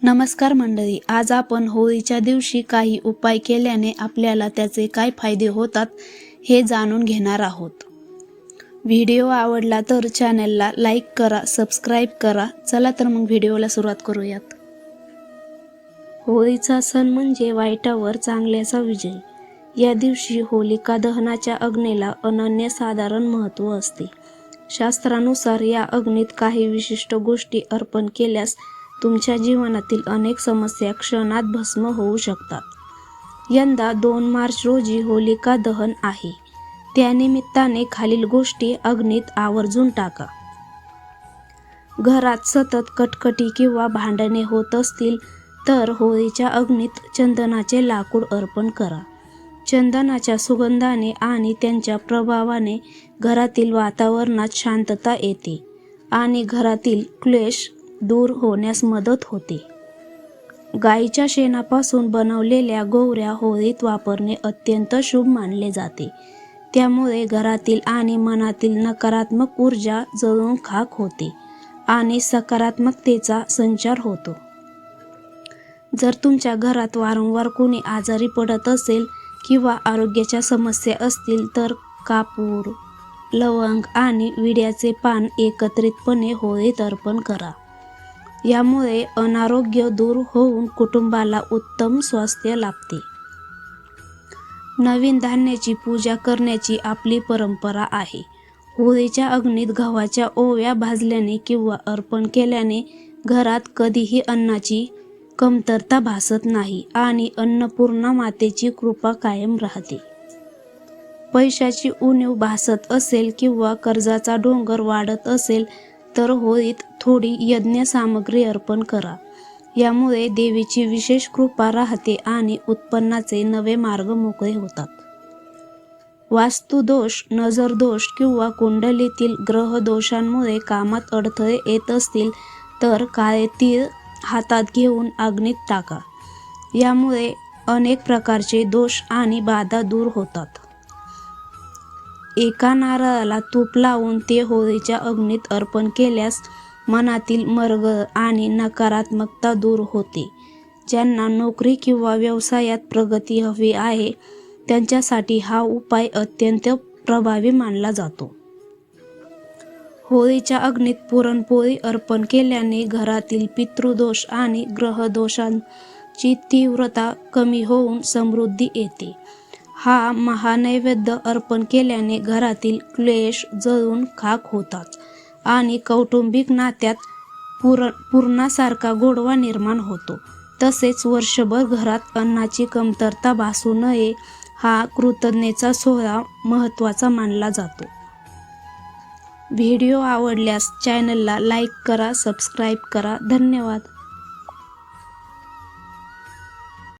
नमस्कार मंडळी, आज आपण होळीच्या दिवशी काही उपाय केल्याने आपल्याला त्याचे काय फायदे होतात हे जाणून घेणार आहोत। व्हिडिओ आवडला तर चॅनलला लाईक करा, सबस्क्राईब करा। चला तर मग व्हिडिओला सुरुवात करूयात। होळीचा सण म्हणजे वाईटावर चांगल्याचा विजय। या दिवशी होलिका दहनाच्या अग्नीला अनन्यसाधारण महत्त्व असते। शास्त्रानुसार या अग्नीत काही विशिष्ट गोष्टी अर्पण केल्यास तुमच्या जीवनातील अनेक समस्या क्षणात भस्म होऊ शकतात। यंदा 2 मार्च रोजी होलिका दहन आहे। त्यानिमित्ताने खालील गोष्टी अग्नीत आवर्जून टाका। घरात सतत कटकटी किंवा भांडणे होत असतील तर होळीच्या अग्नीत चंदनाचे लाकूड अर्पण करा। चंदनाच्या सुगंधाने आणि त्यांच्या प्रभावाने घरातील वातावरणात शांतता येते आणि घरातील क्लेश दूर होण्यास मदत होते। गाईच्या शेणापासून बनवलेल्या गोवऱ्या होळीत वापरणे अत्यंत शुभ मानले जाते। त्यामुळे घरातील आणि मनातील नकारात्मक ऊर्जा जळून खाक होते आणि सकारात्मकतेचा संचार होतो। जर तुमच्या घरात वारंवार कोणी आजारी पडत असेल किंवा आरोग्याच्या समस्या असतील तर कापूर, लवंग आणि विड्याचे पान एकत्रितपणे होळीत अर्पण करा। यामुळे अनारोग्य दूर होऊन कुटुंबाला उत्तम स्वास्थ्य लाभते। नवीन धान्याची पूजा करण्याची आपली परंपरा आहे। होळीच्या अग्नीत गव्हाच्या ओव्या भाजल्याने किंवा अर्पण केल्याने घरात कधीही अन्नाची कमतरता भासत नाही आणि अन्नपूर्णा मातेची कृपा कायम राहते। पैशाची उणीव भासत असेल किंवा कर्जाचा डोंगर वाढत असेल तर होळीत थोडी यज्ञ सामग्री अर्पण करा। यामुळे देवीची विशेष कृपा राहते आणि उत्पन्नाचे नवे मार्ग मोकळे होतात। वास्तुदोष, नजरदोष किंवा कुंडलीतील ग्रह दोषांमुळे कामात अडथळे येत असतील तर काळे तीळ हातात घेऊन अग्नीत टाका। यामुळे अनेक प्रकारचे दोष आणि बाधा दूर होतात। एका नारळाला तूप लावून ते होळीच्या अग्नीत अर्पण केल्यास मनातील मरगळ आणि नकारात्मकता दूर होते। ज्यांना नोकरी किंवा व्यवसायात प्रगती हवी आहे त्यांच्यासाठी हा उपाय अत्यंत प्रभावी मानला जातो। होळीच्या अग्नीत पुरणपोळी अर्पण केल्याने घरातील पितृदोष आणि ग्रहदोषांची तीव्रता कमी होऊन समृद्धी येते। हा महानैवेद्य अर्पण केल्याने घरातील क्लेश जळून खाक होतात आणि कौटुंबिक नात्यात पूर्णासारखा गोडवा निर्माण होतो। तसेच वर्षभर घरात अन्नाची कमतरता भासू नये हा कृतज्ञतेचा सोहळा महत्त्वाचा मानला जातो। व्हिडिओ आवडल्यास चॅनलला लाईक करा, सबस्क्राईब करा। धन्यवाद।